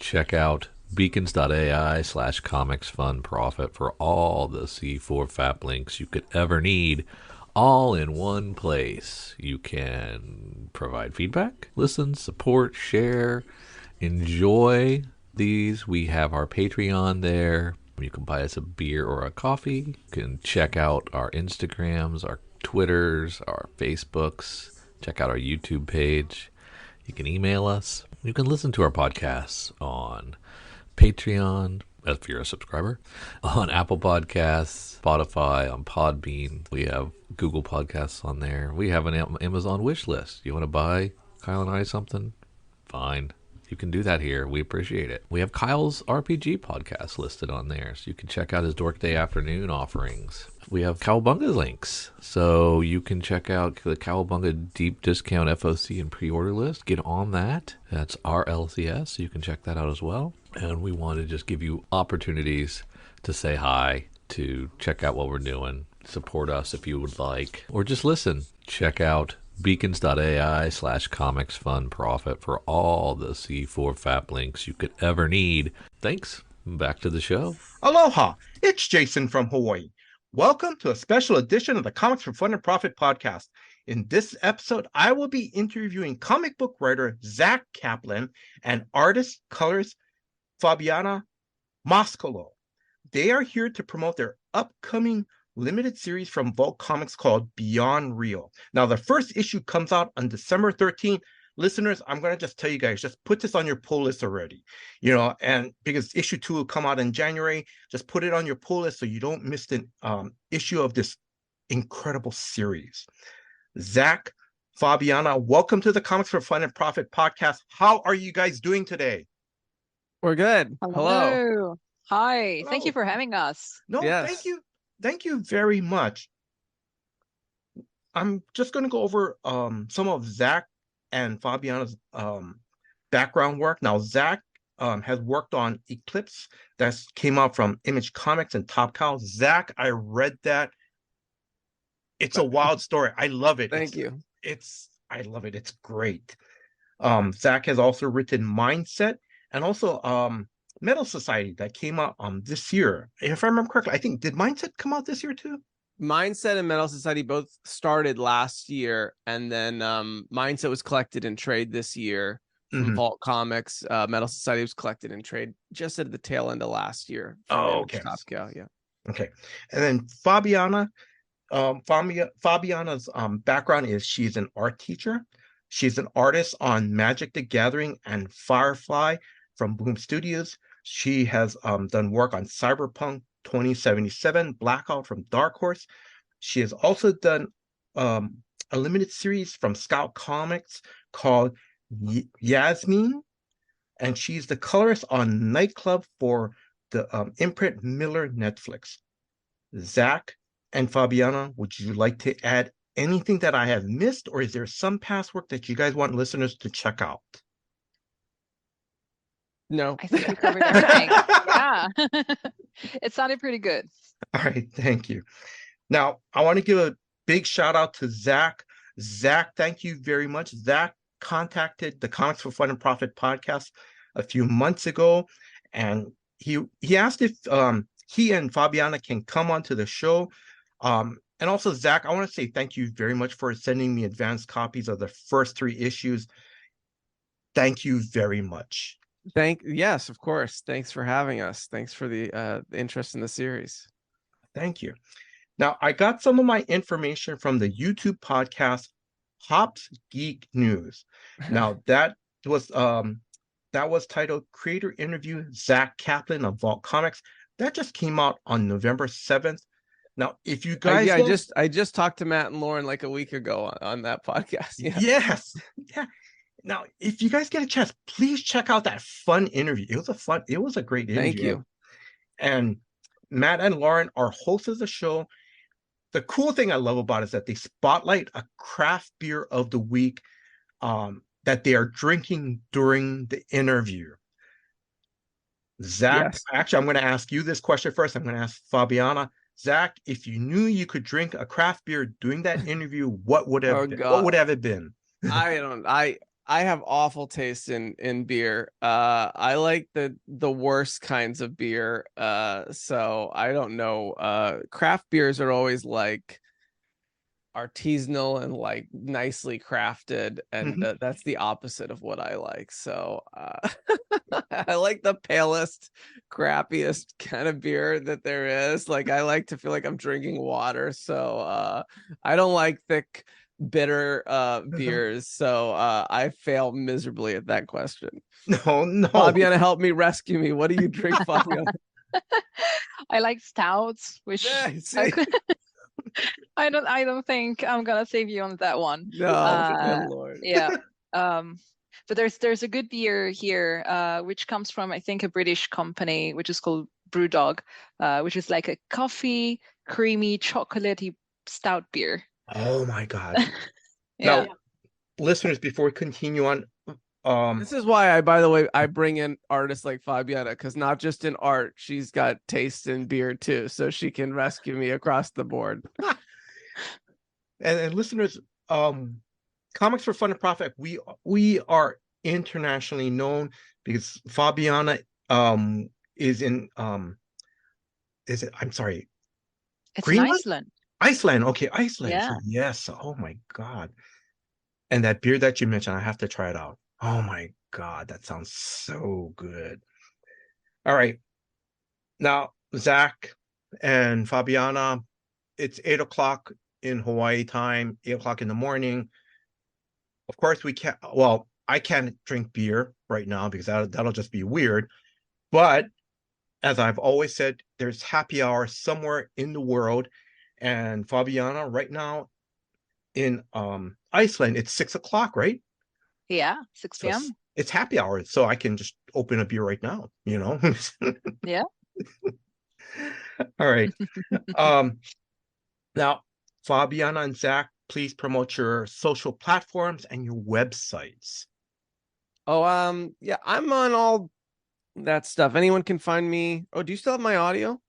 Check out beacons.ai/comicsfunprofit for all the C4FAP links you could ever need, all in one place. You can provide feedback, listen, support, share, enjoy these. We have our Patreon there. You can buy us a beer or a coffee. You can check out our Instagrams, our Twitters, our Facebooks. Check out our YouTube page. You can email us. You can listen to our podcasts on Patreon, if you're a subscriber, on Apple Podcasts, Spotify, on Podbean. We have Google Podcasts on there. We have an Amazon wish list. You want to buy Kyle and I something? Fine. You can do that here. We appreciate it. We have Kyle's RPG podcast listed on there, so you can check out his Dork Day Afternoon offerings. We have Cowabunga links, so you can check out the Cowabunga Deep Discount FOC and pre-order list. Get on that. That's RLCS, so you can check that out as well. And we want to just give you opportunities to say hi, to check out what we're doing, support us if you would like, or just listen. Check out beacons.ai/comicsfunprofit for all the C4FAP links you could ever need. Thanks. Back to the show. Aloha, it's Jason from Hawaii. Welcome to a special edition of the Comics for Fun and Profit podcast. In this episode, I will be interviewing comic book writer Zack Kaplan and artist, colorist Fabiana Mascolo. They are here to promote their upcoming limited series from Vault Comics called Beyond Real. Now, the first issue comes out on December 13th. Listeners, I'm going to just tell you guys, just put this on your pull list already, and because issue 2 will come out in January, just put it on your pull list so you don't miss the issue of this incredible series. Zack, Fabiana, welcome to the Comics for Fun and Profit podcast. How are you guys doing today? We're good. Hello. Hi. Hello. Thank you for having us. No, Yes. Thank you. Thank you very much. I'm just going to go over some of Zack and Fabiana's background work. Now, Zack has worked on Eclipse that came out from Image Comics and Top Cow. Zack, I read that. It's a wild story. I love it. Thank you. I love it. It's great. Zack has also written Mindset and also Metal Society that came out this year. If I remember correctly, I think, did Mindset come out this year too? Mindset and Metal Society both started last year, and then Mindset was collected in trade this year from Vault Comics. Metal Society was collected in trade just at the tail end of last year. Okay. Top Cow, yeah. Okay. And then Fabiana's background is she's an art teacher. She's an artist on Magic the Gathering and Firefly from Boom Studios. She has done work on Cyberpunk 2077, Blackout from Dark Horse. She has also done a limited series from Scout Comics called Yasmin, and she's the colorist on Nightclub for the imprint Miller Netflix. Zack and Fabiana, would you like to add anything that I have missed, or is there some past work that you guys want listeners to check out? No. I think we covered everything. Yeah. It sounded pretty good. All right, thank you. Now, I want to give a big shout out to Zack. Zack, thank you very much. Zack contacted the Comics for Fun and Profit podcast a few months ago, and he asked if he and Fabiana can come onto the show. And also, Zack, I want to say thank you very much for sending me advanced copies of the first 3 issues. Thank you very much. Yes, of course. Thanks for having us. Thanks for the interest in the series. Thank you. Now, I got some of my information from the YouTube podcast Hops Geek News. Now, that was titled Creator Interview Zack Kaplan of Vault Comics. That just came out on November 7th. Now, if you guys I just talked to Matt and Lauren like a week ago on that podcast. Yeah. Yes. Yeah. Now, if you guys get a chance, please check out that fun interview. It was a great interview. Thank you. And Matt and Lauren are hosts of the show. The cool thing I love about it is that they spotlight a craft beer of the week that they are drinking during the interview. Zack, Yes. Actually, I'm going to ask you this question first. I'm going to ask Fabiana. Zack, if you knew you could drink a craft beer during that interview, what would have it been? I have awful taste in beer. I like the worst kinds of beer. So I don't know. Craft beers are always like artisanal and like nicely crafted, and Mhm. that's the opposite of what I like. So I like the palest, crappiest kind of beer that there is. Like I like to feel like I'm drinking water. So I don't like thick, bitter beers. So I fail miserably at that question. No, no. Fabiana, help me, rescue me. What do you drink, Fabiana? I like stouts, which Yeah, I see? could, I don't think I'm gonna save you on that one. No, good Lord. Yeah. But there's a good beer here, which comes from I think a British company, which is called Brewdog, which is like a coffee, creamy, chocolatey stout beer. Oh my God. Yeah. Now, listeners, before we continue on, This is why by the way, I bring in artists like Fabiana, because not just in art, she's got taste in beer too, so she can rescue me across the board. and listeners, Comics for Fun and Profit, we are internationally known because Fabiana is in is it, I'm sorry, It's in Greenland? Iceland. Iceland. Okay, Iceland. Yeah. So yes. Oh my God. And that beer that you mentioned, I have to try it out. Oh my God, that sounds so good. All right. Now, Zack and Fabiana, it's 8 o'clock in Hawaii time, 8 o'clock in the morning. Of course, we can't, well, I can't drink beer right now because that'll just be weird. But as I've always said, there's happy hour somewhere in the world. And Fabiana, right now in Iceland, it's 6 o'clock, right? Yeah, 6 So p.m. it's happy hour. So I can just open a beer right now, you know? Yeah. All right. Um, now, Fabiana and Zack, please promote your social platforms and your websites. Oh, yeah, I'm on all that stuff. Anyone can find me. Oh, do you still have my audio?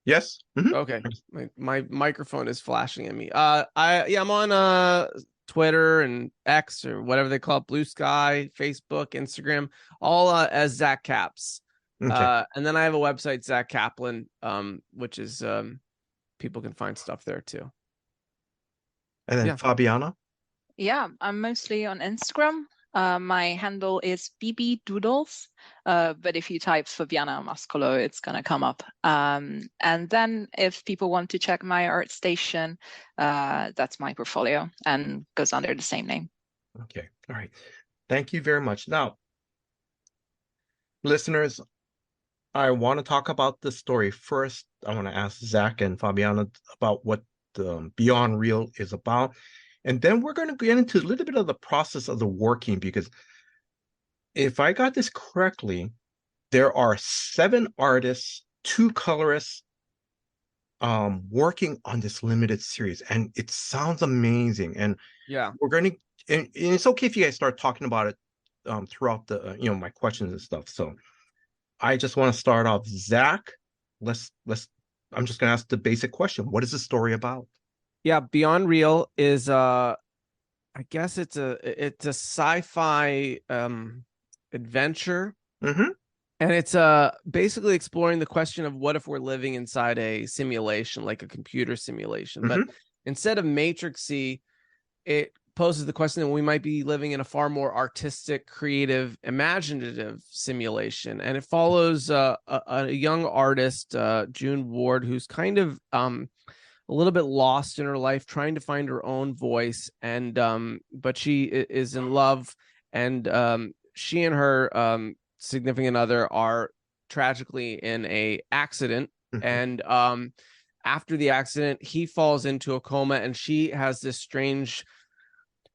Yes. Mhm. Okay. My microphone is flashing at me. I'm on Twitter and X or whatever they call it, Blue Sky, Facebook, Instagram, all as Zack Caps. Okay. And then I have a website, Zack Kaplan, which is people can find stuff there too. And then Yeah. Fabiana. Yeah, I'm mostly on Instagram. My handle is BB Doodles, but if you type Fabiana Mascolo, it's gonna come up. And then if people want to check my art station, that's my portfolio and goes under the same name. Okay. All right. Thank you very much. Now, listeners, I want to talk about the story first. I want to ask Zack and Fabiana about what the Beyond Real is about. And then we're going to get into a little bit of the process of the working, because if I got this correctly, there are 7 artists, 2 colorists working on this limited series. And it sounds amazing. And Yeah. we're going to, and it's okay if you guys start talking about it throughout the, my questions and stuff. So I just want to start off, Zack. I'm just going to ask the basic question. What is the story about? Yeah, Beyond Real is I guess it's a sci-fi adventure. Mm-hmm. And it's basically exploring the question of what if we're living inside a simulation, like a computer simulation. But instead of matrixy, it poses the question that we might be living in a far more artistic, creative, imaginative simulation. And it follows a young artist, June Ward, who's kind of a little bit lost in her life, trying to find her own voice. And but she is in love, and she and her significant other are tragically in a accident. And after the accident, he falls into a coma, and she has this strange,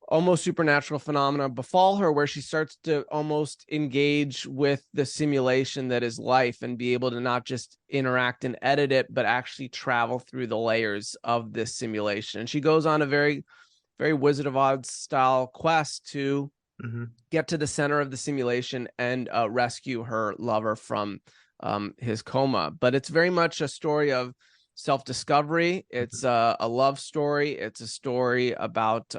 almost supernatural phenomena befall her, where she starts to almost engage with the simulation that is life, and be able to not just interact and edit it, but actually travel through the layers of this simulation. And she goes on a very, very Wizard of Oz style quest to get to the center of the simulation and rescue her lover from his coma. But it's very much a story of self-discovery. It's a love story. It's a story about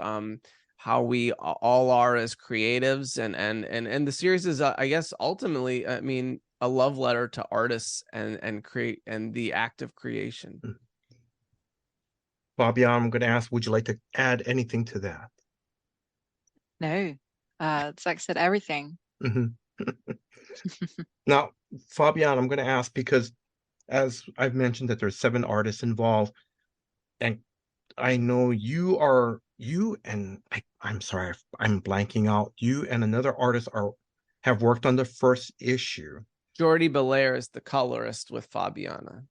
how we all are as creatives, and the series is I guess ultimately, I mean, a love letter to artists and create and the act of creation. Fabiana, I'm going to ask, would you like to add anything to that? No, Zack said everything. Now, Fabiana, I'm going to ask because, as I've mentioned, that there's 7 artists involved, and I know you and I'm sorry, I'm blanking out. You and another artist have worked on the first issue. Jordi Belair is the colorist with Fabiana.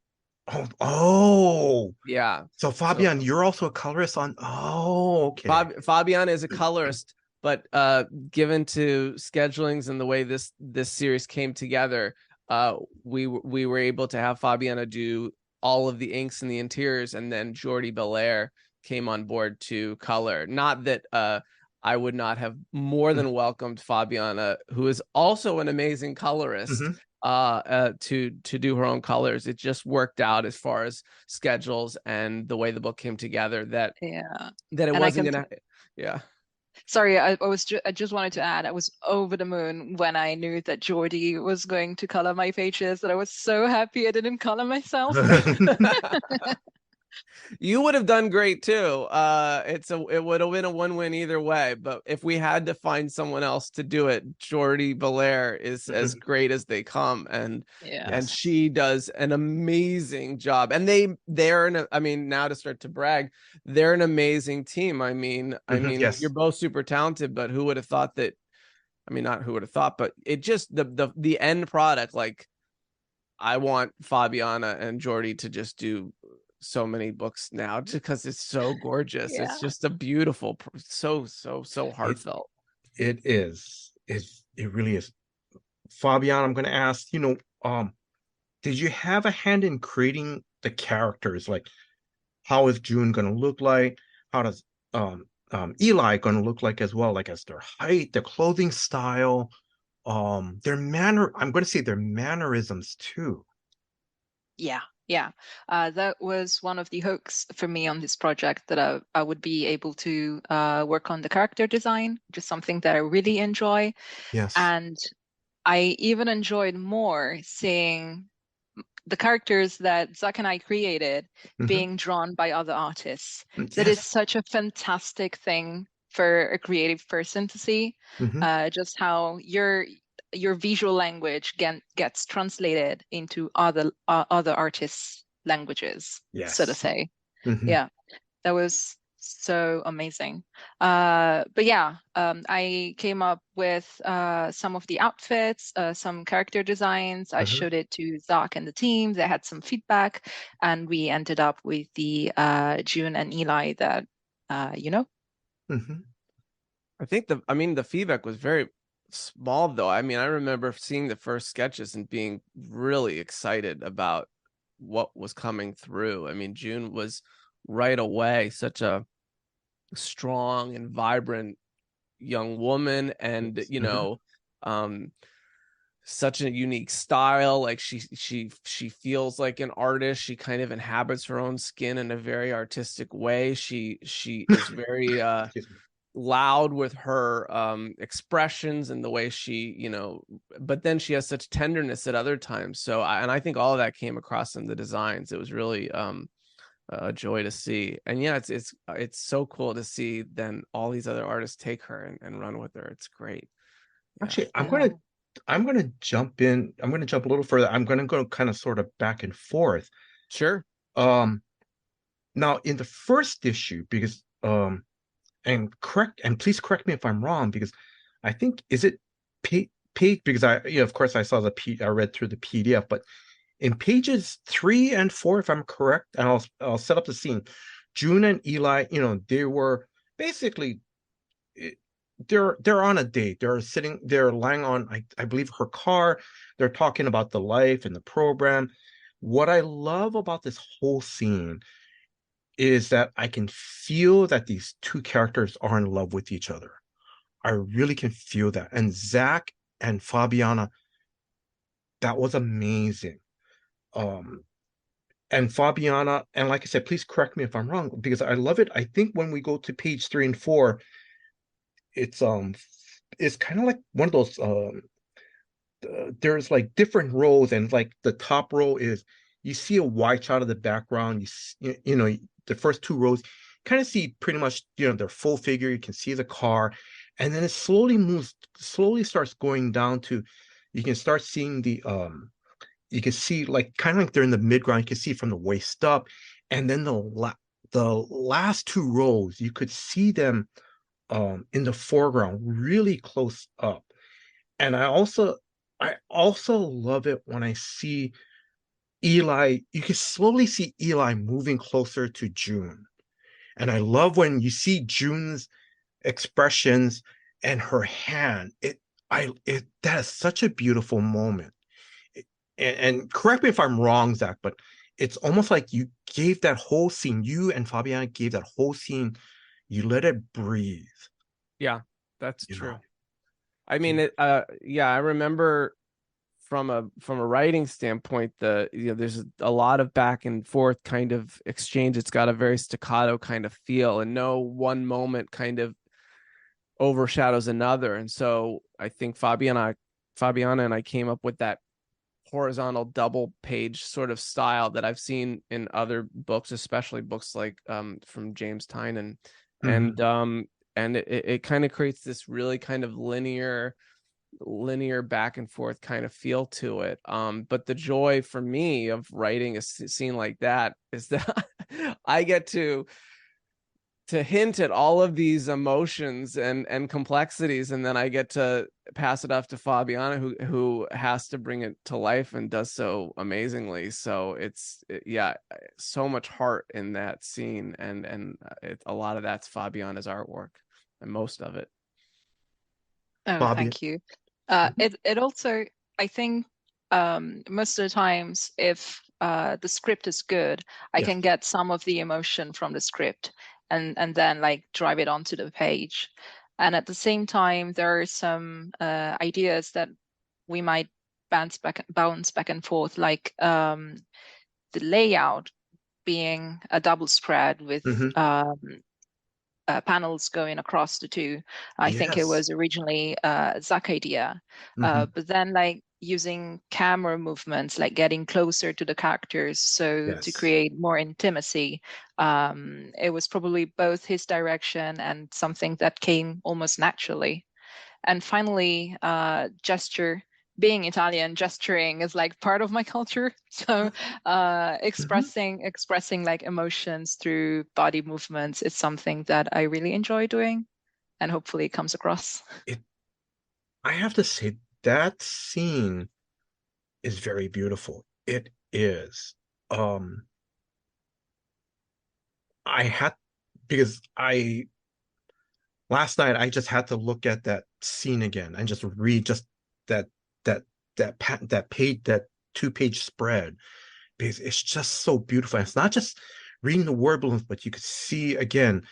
Oh, yeah. So Fabian, you're also a colorist on. Oh, okay. Fabiana is a colorist, but given to schedulings and the way this series came together, we were able to have Fabiana do all of the inks and the interiors, and then Jordi Belair came on board to color. Not that I would not have more than welcomed Fabiana, who is also an amazing colorist, to do her own colors. It just worked out as far as schedules and the way the book came together that it wasn't gonna. Yeah. Sorry, I just wanted to add, I was over the moon when I knew that Jordi was going to color my pages, that I was so happy I didn't color myself. You would have done great too. It would have been a win-win either way. But if we had to find someone else to do it, Jordi Belair is as great as they come, and she does an amazing job. And I mean, now to start to brag, they're an amazing team. I mean, you're both super talented, but who would have thought that? I mean, not who would have thought, but it just the end product. Like, I want Fabiana and Jordi to just do so many books now, just because it's so gorgeous. It's just a beautiful, so heartfelt. It is. It really is. Fabiana, I'm going to ask, did you have a hand in creating the characters? Like, how is June going to look like? How does Eli going to look like as well? Like, as their height, their clothing style, their manner. I'm going to say their mannerisms too. Yeah. That was one of the hooks for me on this project, that I would be able to work on the character design, which is something that I really enjoy. Yes. And I even enjoyed more seeing the characters that Zack and I created being drawn by other artists. That is such a fantastic thing for a creative person to see, just how your visual language gets translated into other artists' languages, so to say. Yeah, that was so amazing. But yeah, I came up with some of the outfits, some character designs. I showed it to Zack and the team. They had some feedback, and we ended up with the June and Eli that I think the feedback was very small, though. I mean, I remember seeing the first sketches and being really excited about what was coming through. I mean, June was right away such a strong and vibrant young woman, and such a unique style. Like, she feels like an artist. She kind of inhabits her own skin in a very artistic way. She is very loud with her expressions and the way she, but then she has such tenderness at other times. So I think all of that came across in the designs. It was really a joy to see. And yeah, it's so cool to see then all these other artists take her and run with her. It's great. Actually, I'm gonna jump in. I'm gonna jump a little further. I'm gonna go kind of sort of back and forth. Sure. Now in the first issue, because and please correct me if I'm wrong, because I think, is it page, because of course I saw I read through the PDF, but in pages 3 and 4, if I'm correct, and I'll set up the scene. June and Eli, they were basically, they're on a date. They're lying on, I believe, her car. They're talking about the life and the program. What I love about this whole scene is that I can feel that these two characters are in love with each other. I really can feel that. And Zack and Fabiana, that was amazing. And Fabiana, and like I said, please correct me if I'm wrong, because I love it. I think when we go to page 3 and 4, it's kind of like one of those there's like different rows, and like the top row is you see a wide shot of the background. You know, the first two rows kind of see pretty much, you know, their full figure. You can see the car, and then it slowly starts going down to, you can start seeing you can see like kind of like they're in the midground. You can see from the waist up, and then the last two rows you could see them in the foreground, really close up. And I also love it when I see Eli. You can slowly see Eli moving closer to June. And I love when you see June's expressions and her hand. That is such a beautiful moment. And correct me if I'm wrong, Zach, but it's almost like you gave that whole scene, you and Fabiana gave that whole scene, you let it breathe. Yeah, that's true. Know? I mean, yeah, I remember from a writing standpoint, there's a lot of back and forth kind of exchange. It's got a very staccato kind of feel, and no one moment kind of overshadows another. And so I think Fabiana and I came up with that horizontal double page sort of style that I've seen in other books, especially books like from James Tynan. And it kind of creates this really kind of linear back and forth kind of feel to it. But the joy for me of writing a scene like that is that I get to hint at all of these emotions and complexities, and then I get to pass it off to Fabiana, who has to bring it to life and does so amazingly. So yeah, so much heart in that scene, and a lot of that's Fabiana's artwork, and most of it. Oh, thank you. It also, I think, most of the times, if the script is good, I can get some of the emotion from the script and then like drive it onto the page. And at the same time, there are some ideas that we might bounce back and forth, like the layout being a double spread with panels going across the two. I think it was originally Zack idea, but then like using camera movements, like getting closer to the characters, so to create more intimacy. It was probably both his direction and something that came almost naturally. And finally, gesture. Being Italian, gesturing is like part of my culture. So expressing like emotions through body movements is something that I really enjoy doing, and hopefully it comes across. I have to say that scene is very beautiful. It is. Last night I just had to look at that scene again and just read just that page, that 2-page spread, because it's just so beautiful. And it's not just reading the word balloons, but you could see again,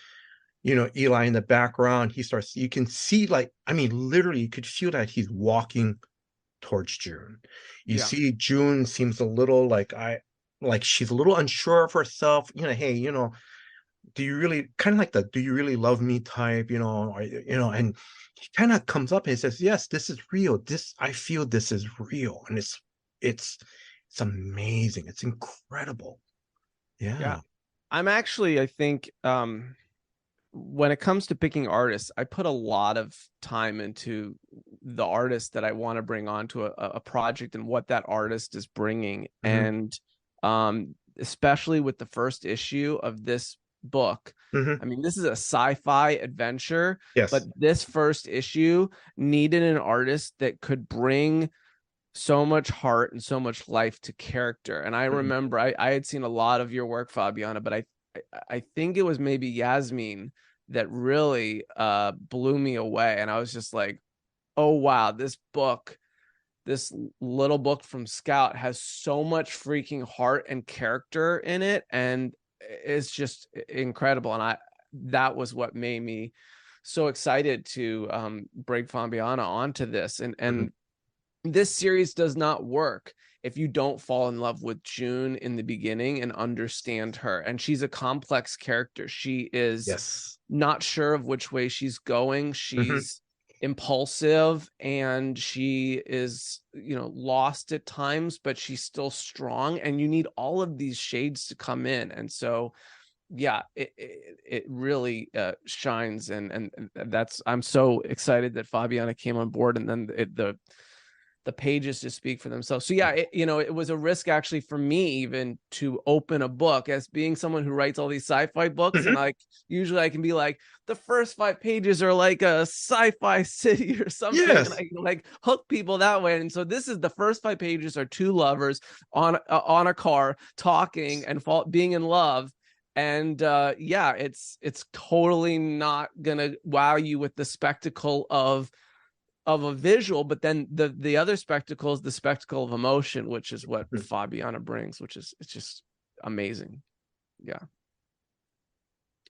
you know, Eli in the background. You can see, like, I mean, literally you could feel that he's walking towards June. You see June seems a little like she's a little unsure of herself, you know, hey, you know, do you really, kind of like the do you really love me type, you know, or, you know, and he kind of comes up and he says, yes, this is real. I feel this is real. And it's amazing. It's incredible. Yeah. I'm actually, I think, when it comes to picking artists, I put a lot of time into the artist that I want to bring onto a project and what that artist is bringing. And especially with the first issue of this book, I mean, this is a sci-fi adventure, but this first issue needed an artist that could bring so much heart and so much life to character. And I remember I had seen a lot of your work, Fabiana, but I think it was maybe Yasmin that really blew me away. And I was just like, oh, wow, this little book from Scout has so much freaking heart and character in it. And it's just incredible. And that was what made me so excited to bring Fabiana onto this. And this series does not work if you don't fall in love with June in the beginning and understand her. And she's a complex character. She is not sure of which way she's going. She's impulsive, and she is, lost at times, but she's still strong. And you need all of these shades to come in. And so, yeah, it really shines. And that's, I'm so excited that Fabiana came on board, and then the pages just speak for themselves. So yeah, it was a risk actually for me even to open a book, as being someone who writes all these sci-fi books. And like, usually I can be like, the first 5 pages are like a sci-fi city or something. And I can like hook people that way. And so this is, the first 5 pages are 2 lovers on a car talking and being in love. And yeah, it's totally not gonna wow you with the spectacle of a visual, but then the other spectacle is the spectacle of emotion, which is what Fabiana brings, which is, it's just amazing. Yeah.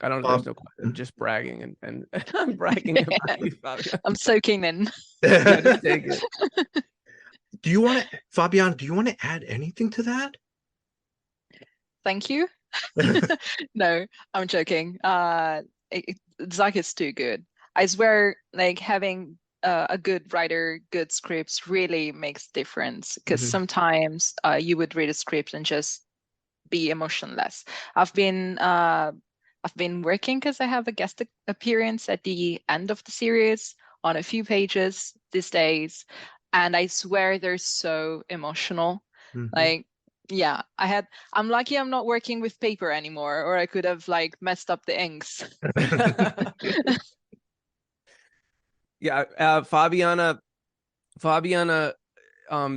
I don't know. There's no question. I'm just bragging and I'm bragging about you, Fabiana. I'm soaking in. Yeah, just take it. Fabiana, do you want to add anything to that? Thank you. No, I'm joking. Zack is too good. I swear, like, having a good writer, good scripts really makes difference, because sometimes you would read a script and just be emotionless. I've been working, because I have a guest appearance at the end of the series on a few pages these days, and I swear they're so emotional. Like, yeah, I'm lucky I'm not working with paper anymore, or I could have like messed up the inks. Yeah, Fabiana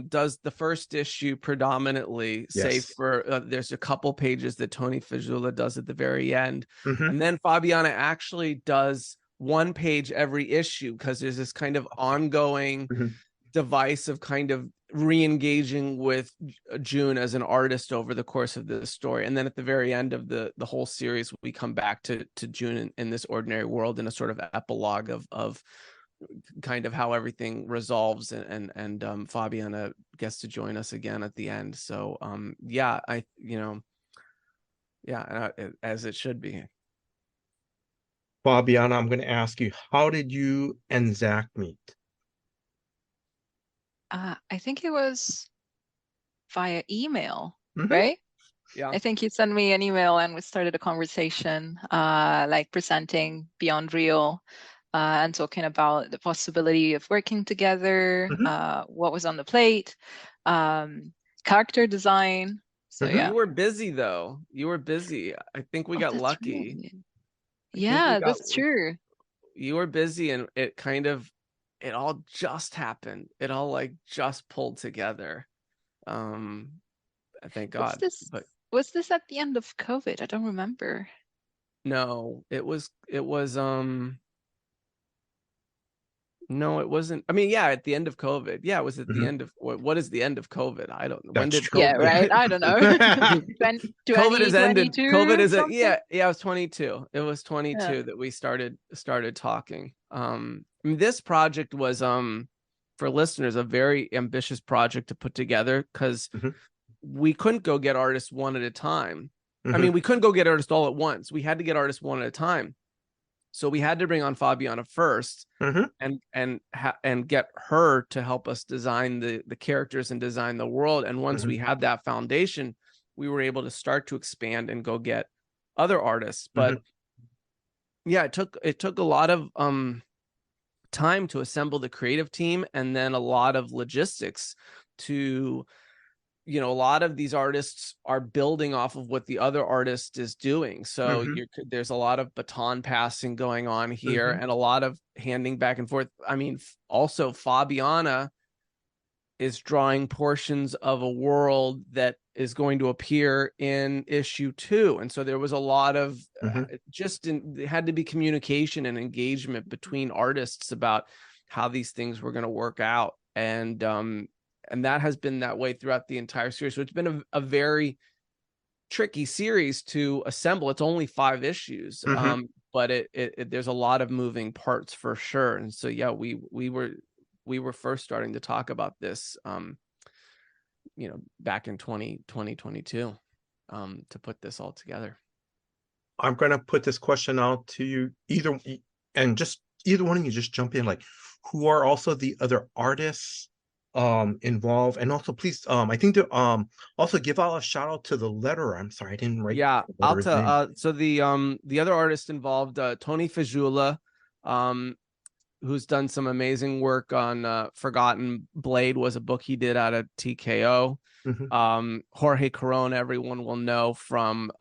does the first issue predominantly, save for there's a couple pages that Tony Fajula does at the very end. And then Fabiana actually does 1 page every issue, because there's this kind of ongoing device of kind of re-engaging with June as an artist over the course of the story. And then at the very end of the whole series, we come back to June in this ordinary world, in a sort of epilogue of kind of how everything resolves, and Fabiana gets to join us again at the end. So yeah, as it should be. Fabiana, I'm going to ask you, how did you and Zack meet? I think it was via email, right? Yeah. I think you sent me an email and we started a conversation, like presenting Beyond Real, and talking about the possibility of working together, what was on the plate, character design. So yeah. You were busy though. You were busy. I think we got lucky. Right. Yeah, that's true. You were busy, and it all just happened. It all like just pulled together. Thank God. Was this at the end of COVID? I don't remember. No, it was no, it wasn't. I mean, yeah, at the end of COVID. Yeah, it was at the end of what is the end of COVID? I don't know. When did COVID? Yeah, right. I don't know. COVID has ended. COVID is yeah, it was 22. It was 22 that we started talking. I mean, this project was for listeners a very ambitious project to put together, because we couldn't go get artists one at a time. I mean, we couldn't go get artists all at once. We had to get artists one at a time. So we had to bring on Fabiana first, and get her to help us design the characters and design the world. And once we had that foundation, we were able to start to expand and go get other artists. But yeah, it took a lot of time to assemble the creative team, and then a lot of logistics to, a lot of these artists are building off of what the other artist is doing. So there's a lot of baton passing going on here, and a lot of handing back and forth. I mean, also Fabiana is drawing portions of a world that is going to appear in issue 2. And so there was a lot of there had to be communication and engagement between artists about how these things were going to work out. And that has been that way throughout the entire series. So it's been a very tricky series to assemble. It's only 5 issues, but there's a lot of moving parts for sure. And so, yeah, we we were first starting to talk about this, back in 2022, to put this all together. I'm going to put this question out to you and just either one of you just jump in, like, who are also the other artists involved, and also please I think to also give out a shout out to the letterer. I'm sorry, I didn't write Yeah, the letterer's name. so the other artist involved, Tony Fajula, who's done some amazing work on Forgotten Blade, was a book he did out of TKO. Jorge Corona, everyone will know from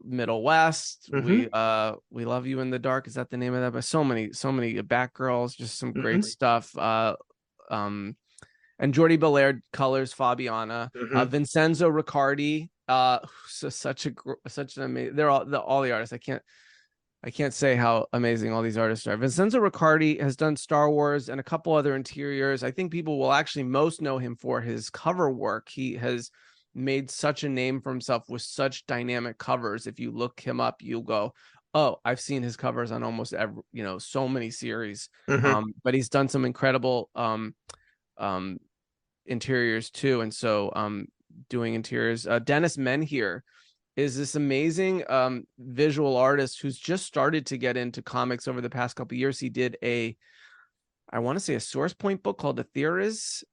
Middle West. We Love You in the Dark, is that the name of that? But so many Batgirls, just some great stuff. And Jordi Belair colors Fabiana. Vincenzo Riccardi, so such an amazing, they're all the artists. I can't say how amazing all these artists are. Vincenzo Riccardi has done Star Wars and a couple other interiors. I think people will actually most know him for his cover work. He has made such a name for himself with such dynamic covers. If you look him up, you'll go, oh, I've seen his covers on almost every, so many series. But he's done some incredible interiors too. And so doing interiors, Dennis Menhier is this amazing visual artist who's just started to get into comics over the past couple of years. He did I want to say a Source Point book called Aetheris.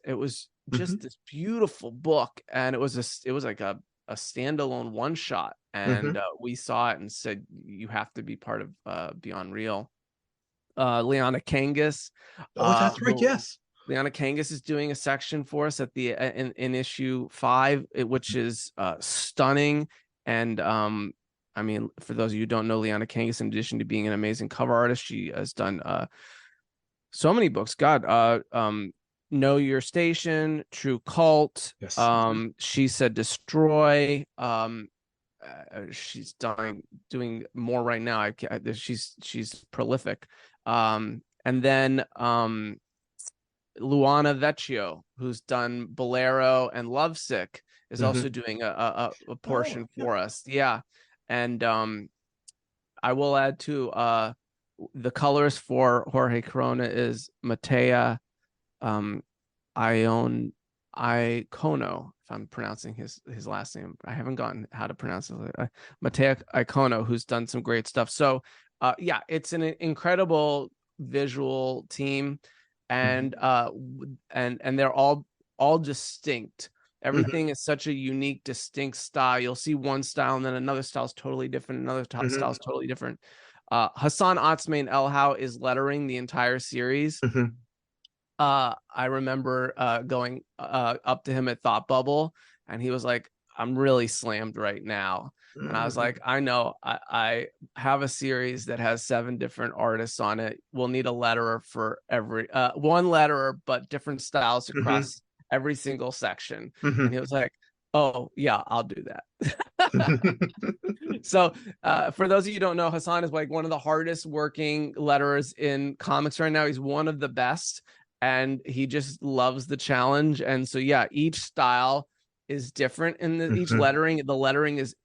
It was just this beautiful book, and it was like a standalone one shot, and we saw it and said, you have to be part of Beyond Real. Liana Kangas, that's right, yes. Liana Kangas is doing a section for us at the in issue 5, which is stunning. And I mean, for those of you who don't know Liana Kangas, in addition to being an amazing cover artist, she has done so many books. Know Your Station, True Cult. Yes. She Said Destroy. She's doing more right now. She's prolific. And then Luana Vecchio, who's done Bolero and Lovesick, is also doing a portion for us. Yeah. And I will add to the colors for Jorge Corona is Matea Icono, if I'm pronouncing his last name. I haven't gotten how to pronounce it. Matea Icono, who's done some great stuff. So yeah, it's an incredible visual team, and they're all distinct. Everything is such a unique, distinct style. You'll see one style and then another style is totally different. Another style is totally different. Hassan Otsmain Elhau is lettering the entire series. I remember going up to him at Thought Bubble, and he was like, I'm really slammed right now. And I was like, I know, I have a series that has 7 different artists on it. We'll need a letterer for every one letterer, but different styles across every single section. And he was like, oh yeah, I'll do that. So for those of you who don't know, Hassan is like one of the hardest working letterers in comics right now. He's one of the best, and he just loves the challenge. And so yeah, each style is different in each lettering. The lettering is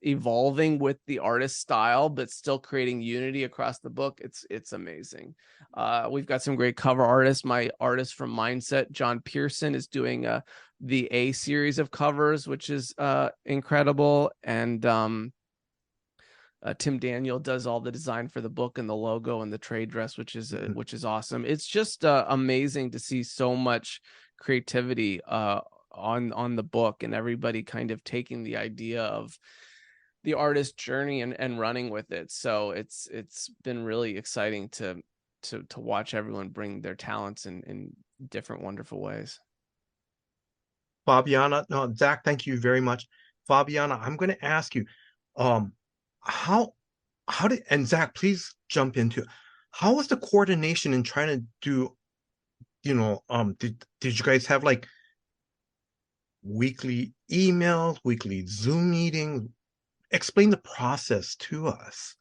evolving with the artist style, but still creating unity across the book. It's amazing. We've got some great cover artists. My artist from Mindset, John Pearson, is doing the A series of covers, which is incredible. And Tim Daniel does all the design for the book and the logo and the trade dress, which is awesome. It's just amazing to see so much creativity on the book, and everybody kind of taking the idea of the artist journey and running with it. So it's been really exciting to watch everyone bring their talents in different wonderful ways. Fabiana, no, Zack, thank you very much. Fabiana, I'm going to ask you, how did, and Zack, please jump into it. How was the coordination in trying to do, did you guys have like weekly emails, weekly Zoom meetings? Explain the process to us.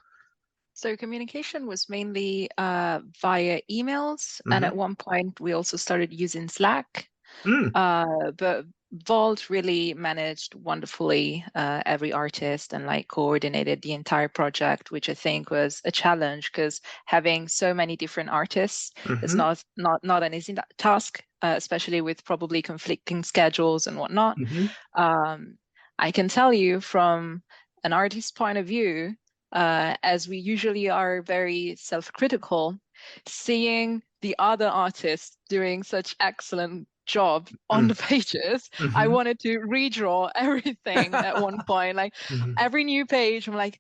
So communication was mainly via emails, and at one point we also started using Slack. But Vault really managed wonderfully every artist and like coordinated the entire project, which I think was a challenge because having so many different artists is Mm-hmm. not an easy task, especially with probably conflicting schedules and whatnot. Mm-hmm. I can tell you from an artist's point of view, as we usually are very self-critical, seeing the other artists doing such excellent job on the pages, I Mm-hmm. wanted to redraw everything at one point. Like Mm-hmm. every new page, I'm like,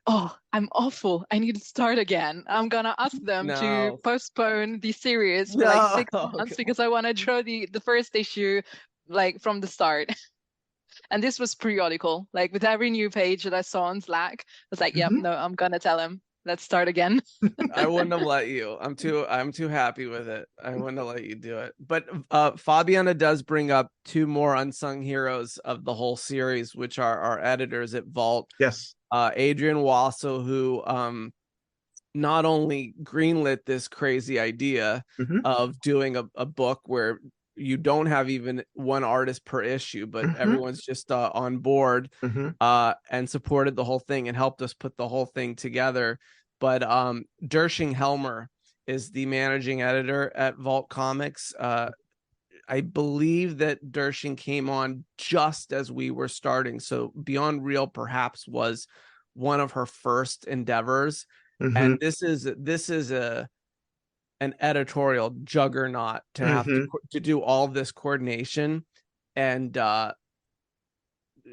oh, I'm awful. I need to start again. I'm gonna ask them to No. postpone the series for like No. 6 months because I want to draw the first issue like from the start. And this was periodical. Like with every new page that I saw on Slack, I was like, yep, Mm-hmm. no, I'm gonna tell him. Let's start again. I wouldn't have let you. I'm too happy with it. I wouldn't have let you do it. But Fabiana does bring up two more unsung heroes of the whole series, which are our editors at Vault. Yes. Adrian Wassel, who not only greenlit this crazy idea Mm-hmm. of doing a book where you don't have even one artist per issue, but Mm-hmm. everyone's just on board, Mm-hmm. and supported the whole thing and helped us put the whole thing together. But Dershing Helmer is the managing editor at Vault Comics. I believe that Dershing came on just as we were starting. So Beyond Real perhaps was one of her first endeavors. Mm-hmm. And this is an editorial juggernaut to have to do all this coordination. And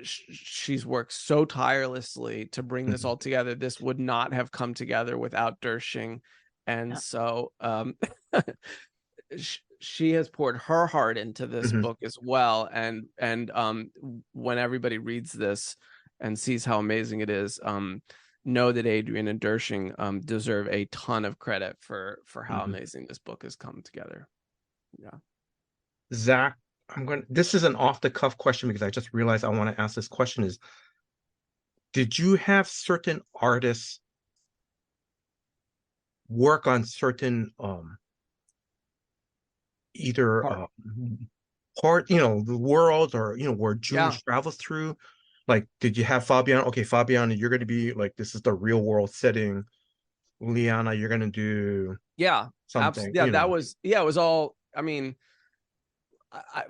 she's worked so tirelessly to bring this all together. This would not have come together without Dershing. And so she has poured her heart into this book as well. And when everybody reads this and sees how amazing it is, know that Adrian and Dershing deserve a ton of credit for how amazing this book has come together. Yeah. Zack, this is an off the cuff question because I just realized I want to ask this question is, did you have certain artists work on certain either part, the world, or where June travels through? Like, did you have Fabiana? Okay, Fabiana, you're going to be like, this is the real world setting. Liana, you're going to do something. Yeah, that was, it was all, I mean,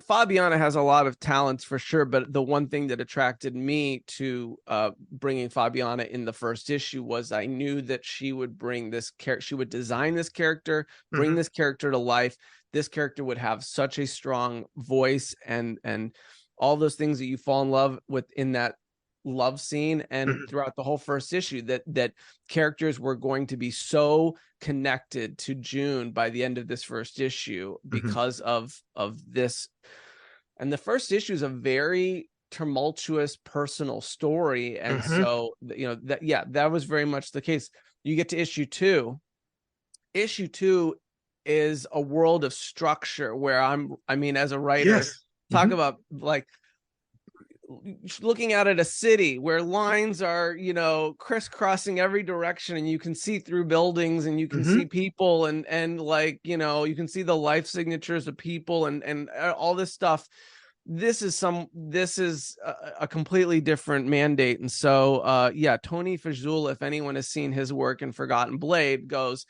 Fabiana has a lot of talents for sure, but the one thing that attracted me to bringing Fabiana in the first issue was I knew that she would bring this character, she would design this character, bring this character to life. This character would have such a strong voice and all those things that you fall in love with in that love scene and throughout the whole first issue, that characters were going to be so connected to June by the end of this first issue because of this. And the first issue is a very tumultuous personal story, and so that was very much the case. You get to issue two is a world of structure where I mean as a writer, talk about like looking out at a city where lines are, crisscrossing every direction, and you can see through buildings, and you can see people, and like, you can see the life signatures of people and all this stuff. This is a completely different mandate. And so Tony Fajul, if anyone has seen his work in Forgotten Blade, goes,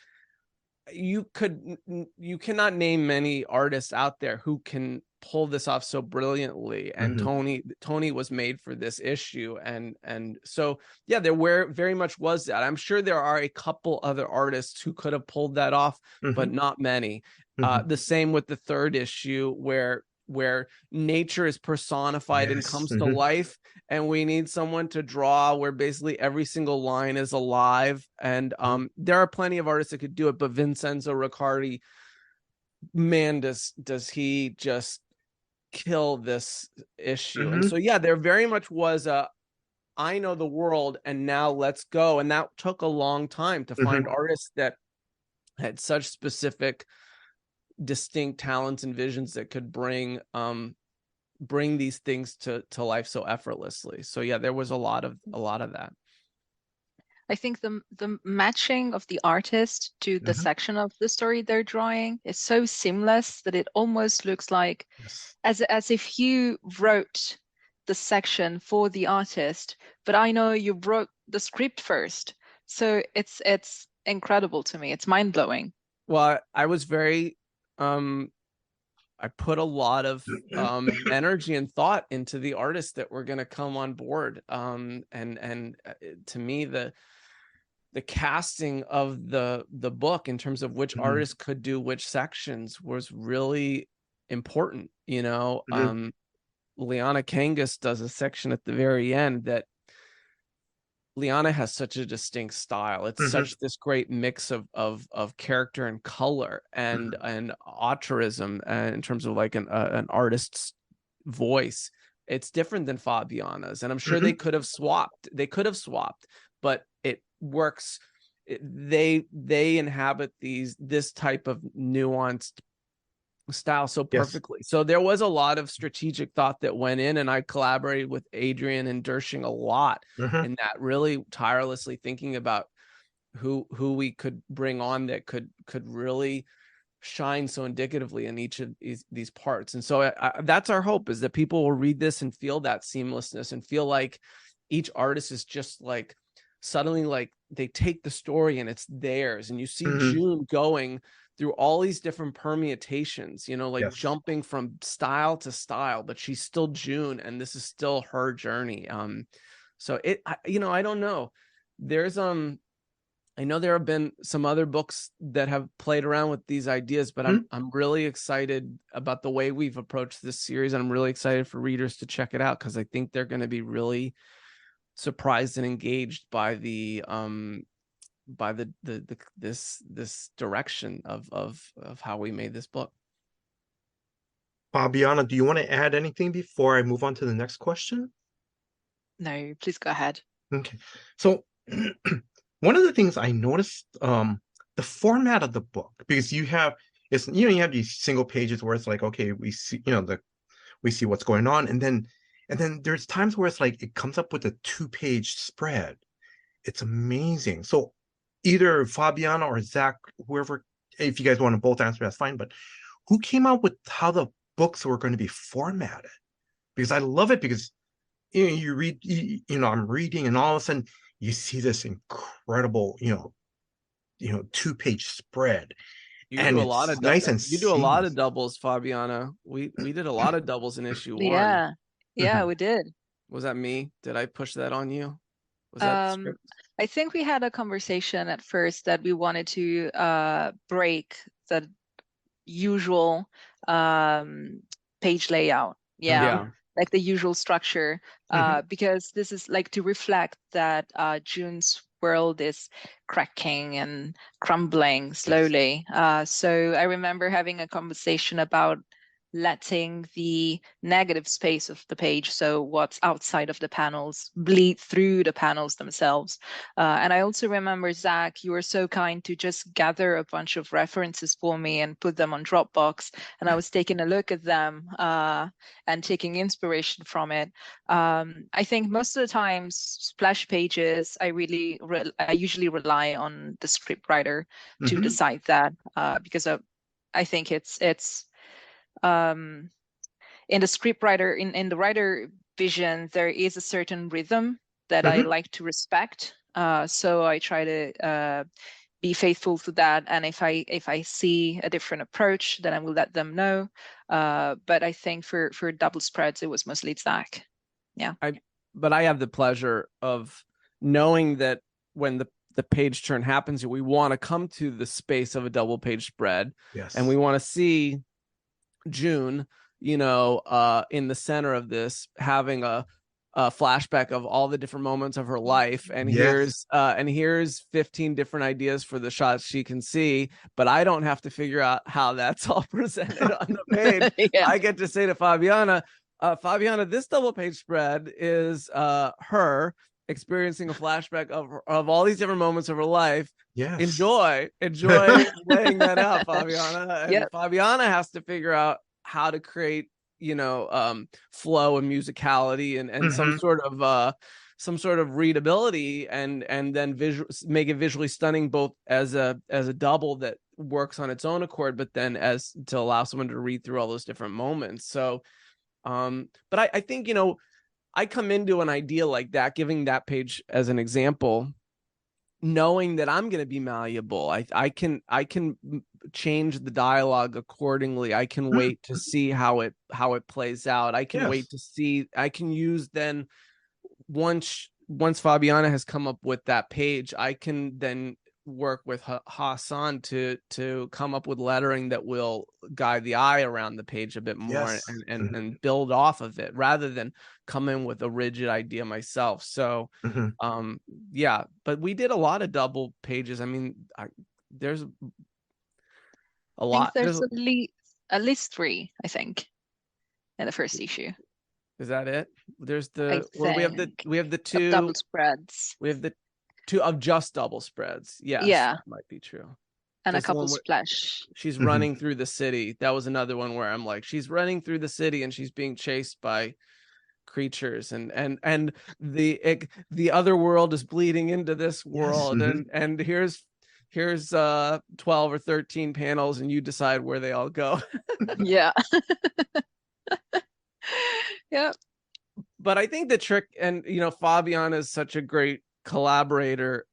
you cannot name many artists out there who can pull this off so brilliantly, and Tony was made for this issue, and so there very much was that. I'm sure there are a couple other artists who could have pulled that off, but not many. The same with the third issue where nature is personified and comes to life, and we need someone to draw where basically every single line is alive. And there are plenty of artists that could do it, but Vincenzo Riccardi, man, does he just kill this issue. And so there very much was I know the world, and now let's go. And that took a long time to find artists that had such specific, distinct talents and visions that could bring these things to life so effortlessly. So there was a lot of that. I think the matching of the artist to the Mhm. section of the story they're drawing is so seamless that it almost looks like Yes. as if you wrote the section for the artist, but I know you wrote the script first. So it's incredible to me. It's mind-blowing. Well, I was very I put a lot of energy and thought into the artists that were going to come on board. And to me, the casting of the book in terms of which Mhm. artists could do which sections was really important. Mhm. Liana Kangas does a section at the very end that Liana has such a distinct style. It's Mhm. such this great mix of character and color and authorism in terms of like an artist's voice. It's different than Fabiana's, and I'm sure they Mhm. could have swapped. They could have swapped, but it works. They inhabit this type of nuanced style so Yes. perfectly. So there was a lot of strategic thought that went in, and I collaborated with Adrian and Dershing a lot Mhm. in that, really tirelessly thinking about who we could bring on that could really shine so indicatively in each of these parts. And so that's our hope, is that people will read this and feel that seamlessness and feel like each artist is just like suddenly like they take the story and it's theirs. And you see Mhm. June going through all these different permutations, like Yes. jumping from style to style, but she's still June and this is still her journey. So I don't know. There's I know there have been some other books that have played around with these ideas, but Mhm. I'm really excited about the way we've approached this series. I'm really excited for readers to check it out because I think they're going to be really surprised and engaged by this direction of how we made this book. Fabiana, do you want to add anything before I move on to the next question? No, please go ahead. Okay. So one of the things I noticed, the format of the book, because you have you have these single pages where it's like, okay, we see, we see what's going on, and then there's times where it's like it comes up with a two-page spread. It's amazing. So either Fabiana or Zach, whoever, if you guys want to both answer, that's fine. But who came up with how the books were going to be formatted? Because I love it because you read, I'm reading, and all of a sudden you see this incredible, two-page spread, You and do a lot it's of nice and you do a lot of seamless. doubles, Fabiana. We did a lot of doubles in issue 1. Yeah. Yeah, Mhm. we did. Was that me? Did I push that on you? Was that the Um, script? I think we had a conversation at first that we wanted to break the usual page layout. Yeah, Mhm. like the usual structure, Mhm. because this is like to reflect that June's world is cracking and crumbling Yes. slowly. So I remember having a conversation about letting the negative space of the page, so what's outside of the panels, bleed through the panels themselves. And I also remember, Zack, you were so kind to just gather a bunch of references for me and put them on Dropbox. And I was taking a look at them and taking inspiration from it. I think most of the times, splash pages, I usually rely on the script writer to Mhm. decide that because I think it's um, in the script writer in the writer vision there is a certain rhythm that I Mhm. like to respect, so I try to be faithful to that, and if I see a different approach then I will let them know, but I think for double spreads it was mostly Zack. Yeah. But I have the pleasure of knowing that when the page turn happens, we want to come to the space of a double page spread, and we Yes. want to see June, in the center of this, having a flashback of all the different moments of her life, and Yes. here's 15 different ideas for the shots she can see, but I don't have to figure out how that's all presented on the page. Yeah. I get to say to Fabiana, Fabiana, this double page spread is her experiencing a flashback of all these different moments of her life. Yes. Enjoy laying that out, Fabiana. And Yep. Fabiana has to figure out how to create, flow and musicality and some Mhm. sort of some sort of readability and then make it visually stunning, both as a double that works on its own accord, but then as to allow someone to read through all those different moments. So but I think, you know, I come into an idea like that, giving that page as an example, knowing that I'm going to be malleable. I can change the dialogue accordingly. I can wait to see how it plays out. I can wait to see. I can use then once Fabiana has come up with that page, I can then work with Hassan to come up with lettering that will guide the eye around the page a bit more and build off of it, rather than come in with a rigid idea myself. So yeah, but we did a lot of double pages. I mean, there's a lot. There's at least 3, I think, in the first issue. Is that it? There's we have the 2 double spreads. We have the 2 of just double spreads. Yes, yeah, that might be true. And a couple splash. She's running through the city. That was another one where I'm like, she's running through the city and she's being chased by creatures, and the other world is bleeding into this world, and here's 12 or 13 panels, and you decide where they all go. Yeah. Yeah. But I think the trick, and you know, Fabiana is such a great collaborator,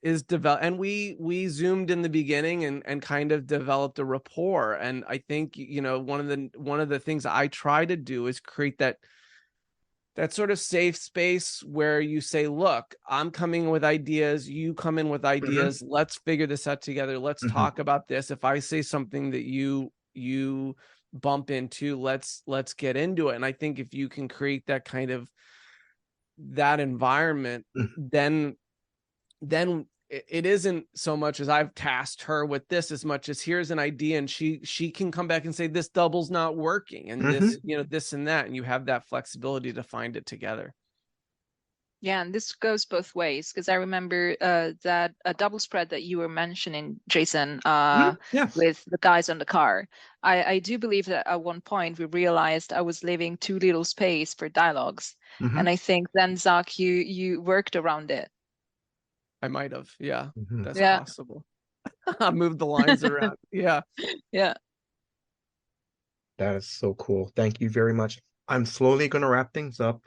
is develop, and we zoomed in the beginning and kind of developed a rapport. And I think, you know, one of the things I try to do is create that sort of safe space where you say, look, I'm coming with ideas, you come in with ideas, let's figure this out together, let's talk about this. If I say something that you bump into, let's get into it. And I think if you can create that kind of that environment, then it isn't so much as I've tasked her with this, as much as here's an idea, and she can come back and say, this double's not working, and this, you know, this and that, and you have that flexibility to find it together. Yeah, and this goes both ways, because I remember that a double spread that you were mentioning, Jason, with the guys on the car. I do believe that at one point we realized I was leaving too little space for dialogues, and I think then, Zack, you worked around it. I might have, yeah, that's possible. I moved the lines around. Yeah. That is so cool. Thank you very much. I'm slowly going to wrap things up.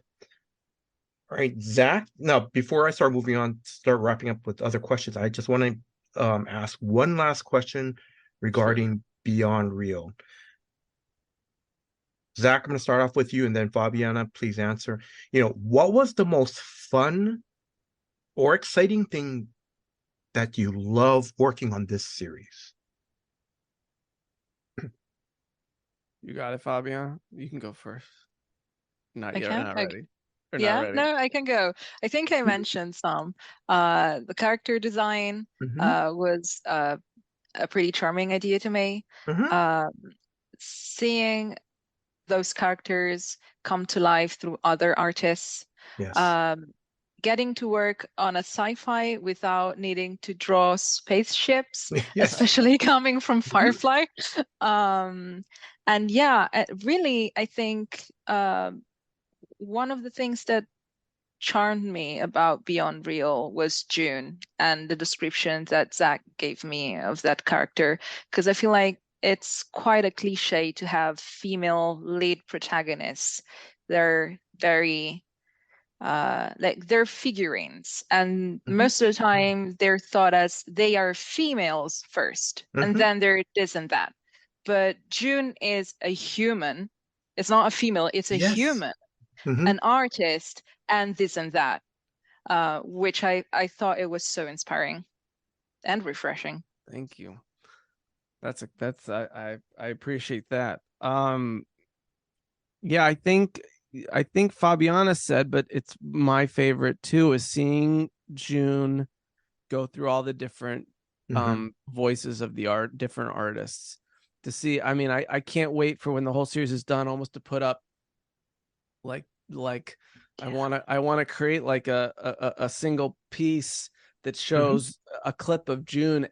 All right, Zack. Now, before I start wrapping up with other questions, I just want to ask one last question regarding Beyond Real. Zack, I'm going to start off with you, and then Fabiana, please answer. You know, what was the most fun or exciting thing that you love working on this series? You got it, Fabiana. You can go first. Not yet. Not ready. No, I can go. I think I mentioned some. The character design was a pretty charming idea to me. Seeing those characters come to life through other artists. Getting to work on a sci-fi without needing to draw spaceships, especially coming from Firefly. And yeah, really, I think one of the things that charmed me about Beyond Real was June and the description that Zack gave me of that character, because I feel like it's quite a cliche to have female lead protagonists. They're very like they're figurines, and most of the time they're thought as they are females first, and then they're this and that. But June is a human. It's not a female, it's a human, an artist, and this and that, which I thought it was so inspiring and refreshing. Thank you. I appreciate that. Yeah, I think Fabiana said, but it's my favorite too, is seeing June go through all the different voices of the different artists to see. I mean, I can't wait for when the whole series is done, almost to put up like I want to create like a single piece that shows a clip of June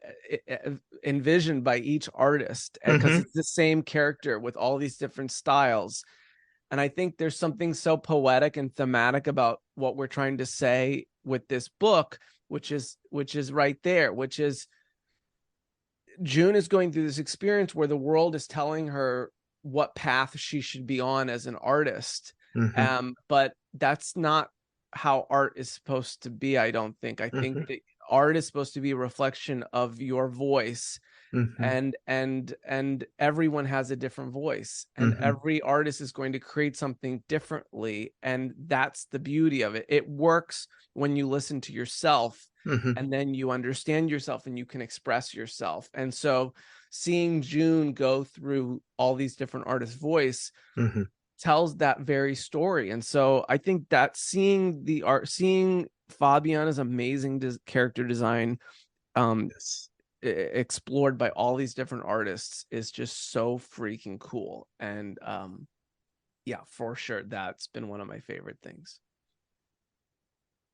envisioned by each artist, because it's the same character with all these different styles. And I think there's something so poetic and thematic about what we're trying to say with this book, which is right there, which is June is going through this experience where the world is telling her what path she should be on as an artist. But that's not how art is supposed to be, I don't think. I think that art is supposed to be a reflection of your voice. And everyone has a different voice, and every artist is going to create something differently, and that's the beauty of it. It works when you listen to yourself, and then you understand yourself and you can express yourself. And so seeing June go through all these different artists' voice tells that very story. And so I think that seeing Fabiana's amazing character design explored by all these different artists is just so freaking cool. And yeah, for sure, that's been one of my favorite things.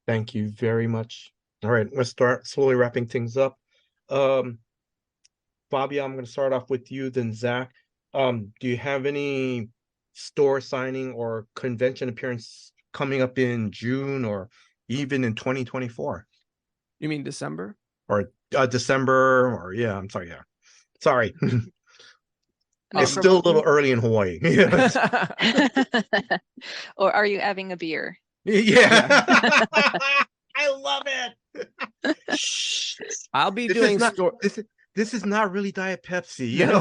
Thank you very much. All right, let's start slowly wrapping things up. Fabian, I'm going to start off with you, then Zack. Do you have any store signing or convention appearance coming up in June or even in 2024? You mean December? Or December, or I'm sorry, sorry. It's No still a little problem. early in Hawaii. Or are you having a beer? Yeah. I love it. I'll be doing this is not really Diet Pepsi, you know.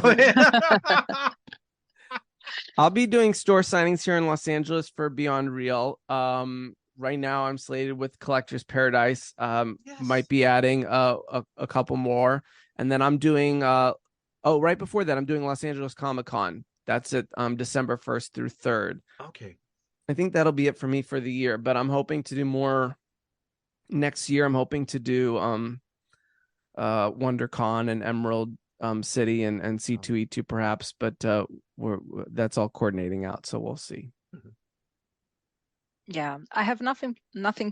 I'll be doing store signings here in Los Angeles for Beyond Real. Right now I'm slated with Collector's Paradise. Might be adding a couple more, and then I'm doing right before that I'm doing Los Angeles Comic-Con. That's at December 1st through 3rd. Okay. I think that'll be it for me for the year, but I'm hoping to do more next year. I'm hoping to do WonderCon and Emerald City and C2E2 perhaps, but that's all coordinating out, so we'll see. Yeah, I have nothing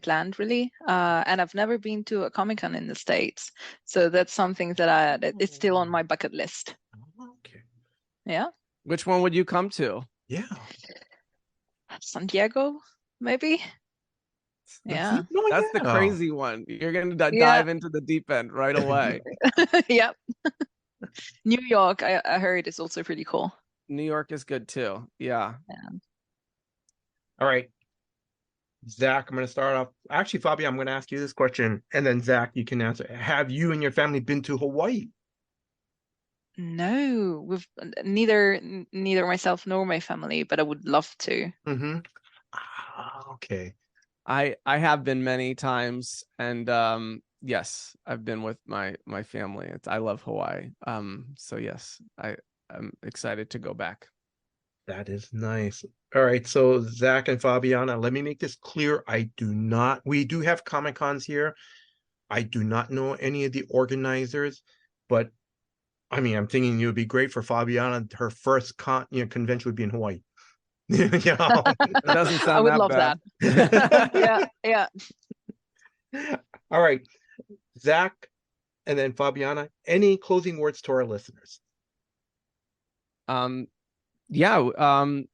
planned really, and I've never been to a Comic-Con in the States, so that's something that it's still on my bucket list. Okay. Yeah. Which one would you come to? Yeah. San Diego, maybe. Yeah. That's the crazy one. You're going to dive into the deep end right away. Yep. New York, I heard, is also pretty cool. New York is good too. Yeah. All right. Zack, I'm going to start off. Actually, Fabian, I'm going to ask you this question, and then Zack, you can answer. Have you and your family been to Hawaii? No, we've neither myself nor my family, but I would love to. Okay. I have been many times, and yes, I've been with my family. I love Hawaii. So yes, I'm excited to go back. That is nice. All right, so Zack and Fabiana, let me make this clear. We do have Comic-Cons here. I do not know any of the organizers, but I mean, I'm thinking it would be great for Fabiana. Her first convention would be in Hawaii. It doesn't sound I would that love bad. that. Yeah. All right, Zack, and then Fabiana. Any closing words to our listeners? Beyond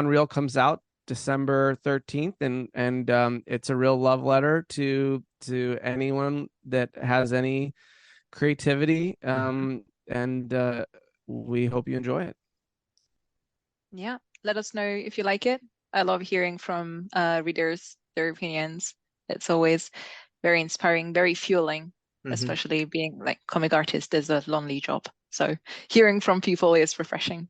Real comes out December 13th, and it's a real love letter to anyone that has any creativity, and we hope you enjoy it. Yeah, let us know if you like it. I love hearing from readers, their opinions. It's always very inspiring, very fueling, especially being like comic artist is a lonely job. So hearing from people is refreshing.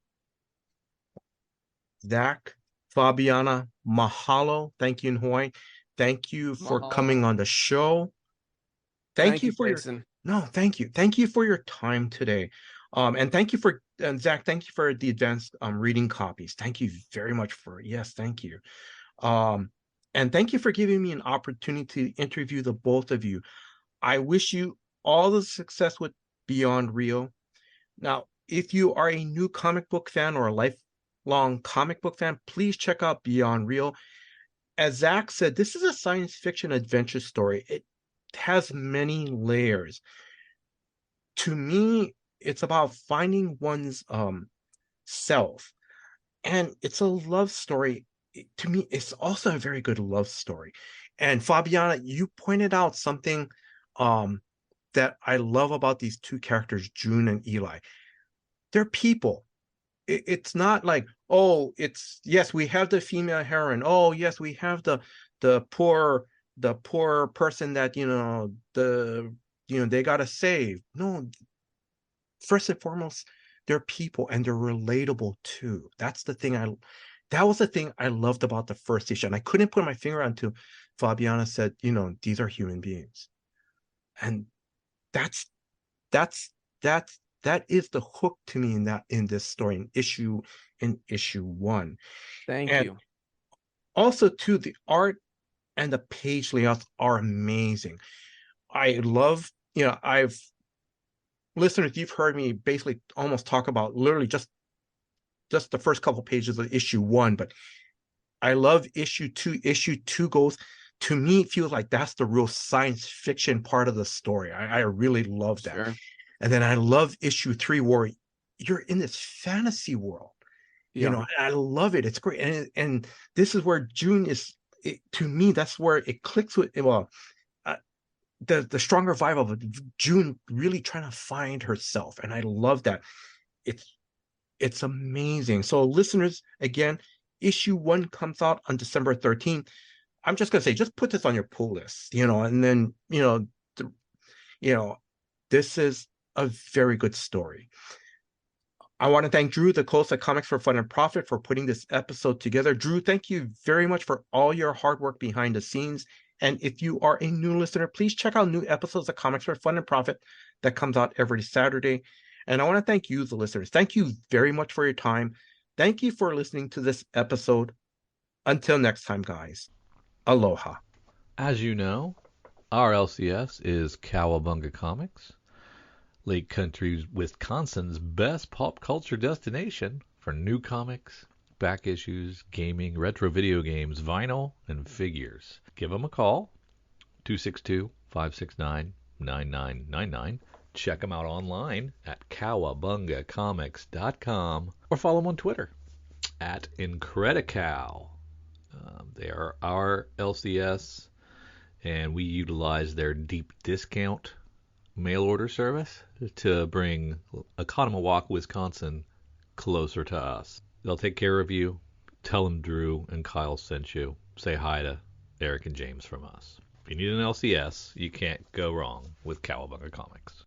Zack, Fabiana, mahalo. Thank you in Hawaii. Thank you for coming on the show. Thank you for Jason. Thank you. Thank you for your time today. And thank you for Zack, thank you for the advanced reading copies. Thank you very much thank you. And thank you for giving me an opportunity to interview the both of you. I wish you all the success with Beyond Real. Now, if you are a new comic book fan or a lifelong comic book fan, please check out Beyond Real. As Zack said, this is a science fiction adventure story. It has many layers. To me, it's about finding one's self. and it's a love story. To me, it's also a very good love story. And Fabiana, you pointed out something um, that I love about these two characters, June and Eli. They're people. It's not like, oh, it's yes, we have the female heroine. Oh, yes, we have the poor the poor person that they gotta save. No, first and foremost, they're people and they're relatable too. That was the thing I loved about the first issue. And I couldn't put my finger on until Fabiana said, these are human beings. And that's that's that is the hook to me in this story in issue one. Thank And you. also too, the art and the page layouts are amazing. I love, I've listeners, you've heard me basically almost talk about literally just the first couple pages of issue one, but I love issue two. Issue two goes, to me, it feels like that's the real science fiction part of the story. I really love that. Sure. And then I love issue three where you're in this fantasy world. Yeah. I love it. It's great. And this is where June is, to me, that's where it clicks with, well, the stronger vibe of June really trying to find herself. And I love that. It's amazing. So listeners, again, issue one comes out on December 13th. I'm just gonna say, just put this on your pull list, and then you know, this is a very good story. I want to thank Drew, the host of Comics for Fun and Profit, for putting this episode together. Drew, thank you very much for all your hard work behind the scenes. And if you are a new listener, please check out new episodes of Comics for Fun and Profit that comes out every Saturday. And I want to thank you, the listeners. Thank you very much for your time. Thank you for listening to this episode. Until next time, guys. Aloha. As you know, our LCS is Cowabunga Comics, Lake Country, Wisconsin's best pop culture destination for new comics, back issues, gaming, retro video games, vinyl, and figures. Give them a call, 262-569-9999. Check them out online at cowabungacomics.com or follow them on Twitter at Incredicow. They are our LCS, and we utilize their deep discount mail order service to bring Oconomowoc, Wisconsin closer to us. They'll take care of you. Tell them Drew and Kyle sent you. Say hi to Eric and James from us. If you need an LCS, you can't go wrong with Cowabunga Comics.